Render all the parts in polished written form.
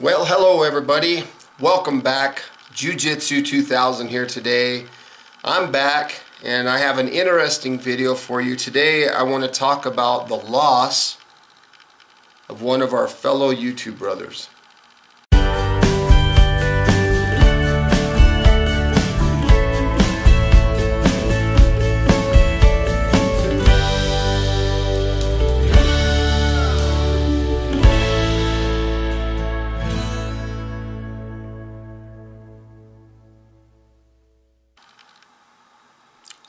Well, hello everybody. Welcome back. Jiu-Jitsu 2000 here today. I'm back and I have an interesting video for you. Today I want to talk about the loss of one of our fellow YouTube brothers.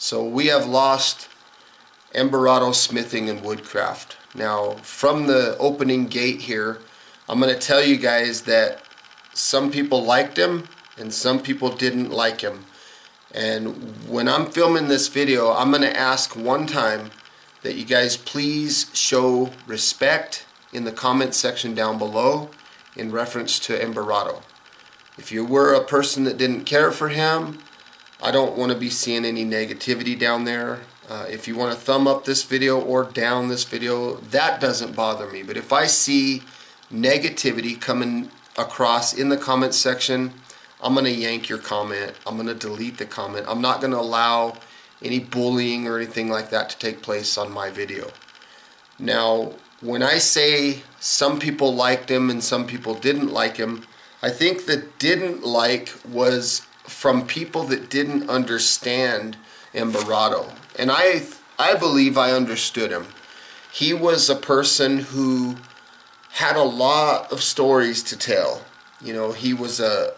So we have lost Embarado Smithing and Woodcraft. Now, from the opening gate here, I'm going to tell you guys that some people liked him and some people didn't like him. And when I'm filming this video, I'm going to ask one time that you guys please show respect in the comment section down below in reference to Embarado. If you were a person that didn't care for him, I don't want to be seeing any negativity down there. If you want to thumb up this video or down this video, that doesn't bother me. But if I see negativity coming across in the comment section, I'm going to yank your comment. I'm going to delete the comment. I'm not going to allow any bullying or anything like that to take place on my video. Now, when I say some people liked him and some people didn't like him, I think the didn't like was from people that didn't understand Embarado. And I believe I understood him. He was a person who had a lot of stories to tell. You know, he was a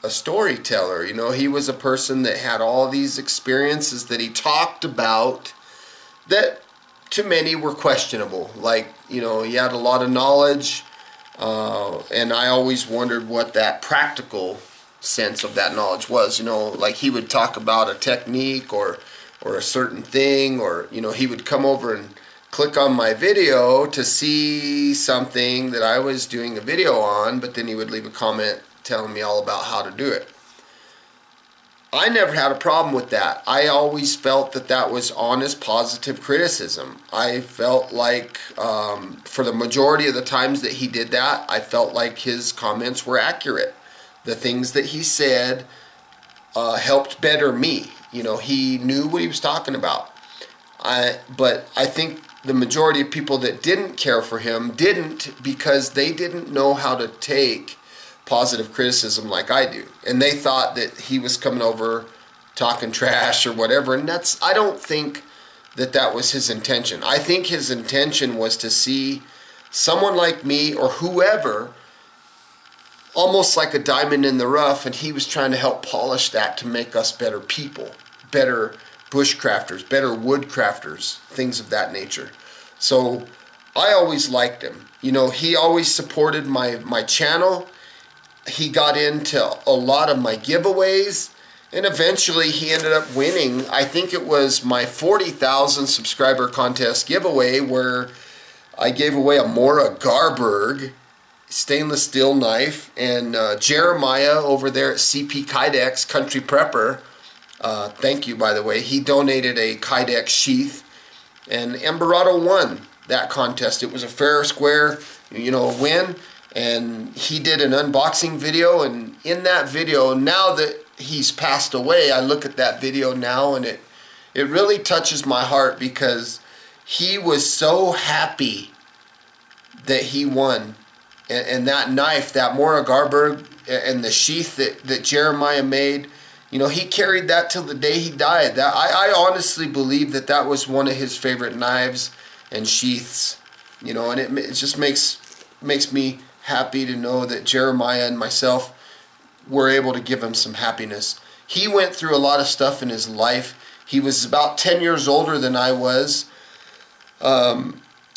storyteller. You know, he was a person that had all these experiences that he talked about that to many were questionable. Like, you know, he had a lot of knowledge, and I always wondered what that practical sense of that knowledge was. You know, like he would talk about a technique or a certain thing, or you know, he would come over and click on my video to see something that I was doing a video on, but then he would leave a comment telling me all about how to do it. I never had a problem with that. I always felt that that was honest, positive criticism. I felt like for the majority of the times that he did that, I felt like his comments were accurate. The things that he said helped better me. You know, he knew what he was talking about. But I think the majority of people that didn't care for him didn't, because they didn't know how to take positive criticism like I do. And they thought that he was coming over talking trash or whatever. And I don't think that that was his intention. I think his intention was to see someone like me or whoever almost like a diamond in the rough, and he was trying to help polish that to make us better people, better bushcrafters, better woodcrafters, things of that nature. So I always liked him. You know, he always supported my channel. He got into a lot of my giveaways, and eventually he ended up winning. I think it was my 40,000 subscriber contest giveaway where I gave away a Mora Garberg stainless steel knife, and Jeremiah over there at CP Kydex Country Prepper, thank you by the way, he donated a Kydex sheath, and Embarado won that contest. It was a fair or square, you know, win, and he did an unboxing video. And in that video, now that he's passed away, I look at that video now and it really touches my heart, because he was so happy that he won. And that knife, that Mora Garberg, and the sheath that Jeremiah made, you know, he carried that till the day he died. That I honestly believe that that was one of his favorite knives and sheaths. You know, and it just makes me happy to know that Jeremiah and myself were able to give him some happiness. He went through a lot of stuff in his life. He was about 10 years older than I was.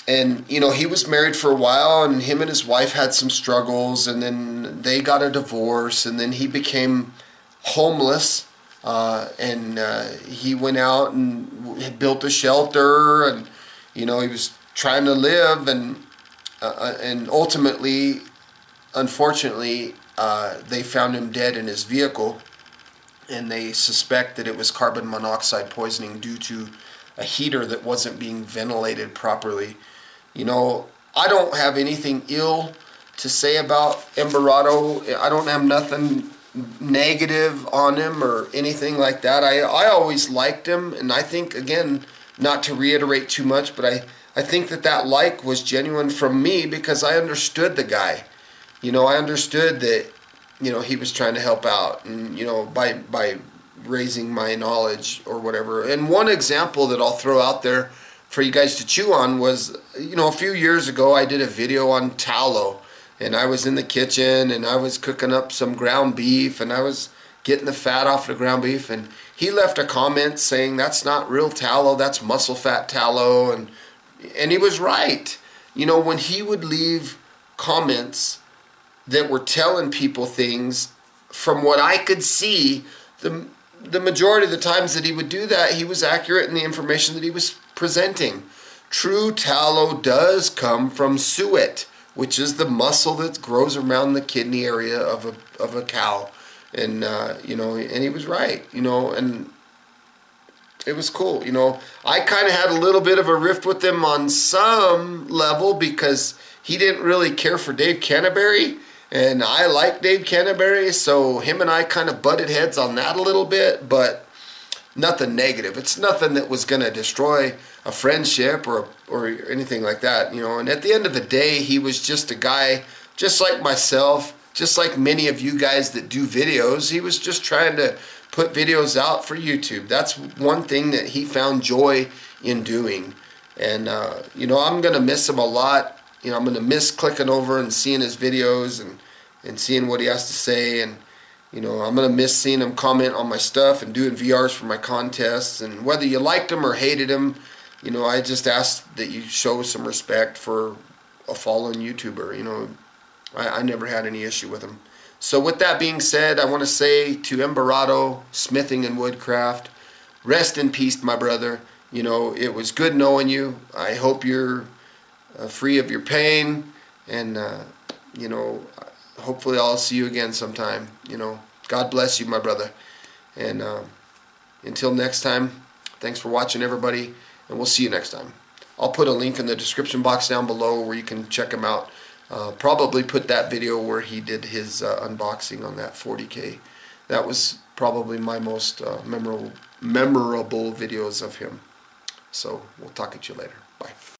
And, you know, he was married for a while, and him and his wife had some struggles, and then they got a divorce, and then he became homeless, and he went out and built a shelter, and, you know, he was trying to live, and ultimately, unfortunately, they found him dead in his vehicle, and they suspect that it was carbon monoxide poisoning due to a heater that wasn't being ventilated properly. You know, I don't have anything ill to say about Embarado. I don't have nothing negative on him or anything like that. I always liked him, and I think, again, not to reiterate too much, but I think that like was genuine from me because I understood the guy. You know, I understood that, you know, he was trying to help out, and, you know, by raising my knowledge or whatever. And one example that I'll throw out there for you guys to chew on was, you know, a few years ago I did a video on tallow, and I was in the kitchen and I was cooking up some ground beef and I was getting the fat off the ground beef, and he left a comment saying that's not real tallow, that's muscle fat tallow, and he was right. You know, when he would leave comments that were telling people things, from what I could see, the majority of the times that he would do that, he was accurate in the information that he was presenting. True tallow does come from suet, which is the muscle that grows around the kidney area of a cow. And, you know, and he was right, you know, and it was cool. You know, I kind of had a little bit of a rift with him on some level because he didn't really care for Dave Canterbury, and I like Dave Canterbury, so him and I kind of butted heads on that a little bit, but nothing negative. It's nothing that was going to destroy a friendship or anything like that, you know. And at the end of the day, he was just a guy just like myself, just like many of you guys that do videos. He was just trying to put videos out for YouTube. That's one thing that he found joy in doing. And, you know, I'm going to miss him a lot. You know, I'm going to miss clicking over and seeing his videos and seeing what he has to say. And, you know, I'm going to miss seeing him comment on my stuff and doing VRs for my contests. And whether you liked him or hated him, you know, I just ask that you show some respect for a fallen YouTuber. You know, I never had any issue with him. So with that being said, I want to say to Embarado Smithing and Woodcraft, rest in peace, my brother. You know, it was good knowing you. I hope you're free of your pain, and you know, hopefully I'll see you again sometime. You know, God bless you, my brother. And until next time, thanks for watching, everybody, and we'll see you next time. I'll put a link in the description box down below where you can check him out. Probably put that video where he did his unboxing on that 40K. That was probably my most memorable videos of him. So we'll talk at you later. Bye.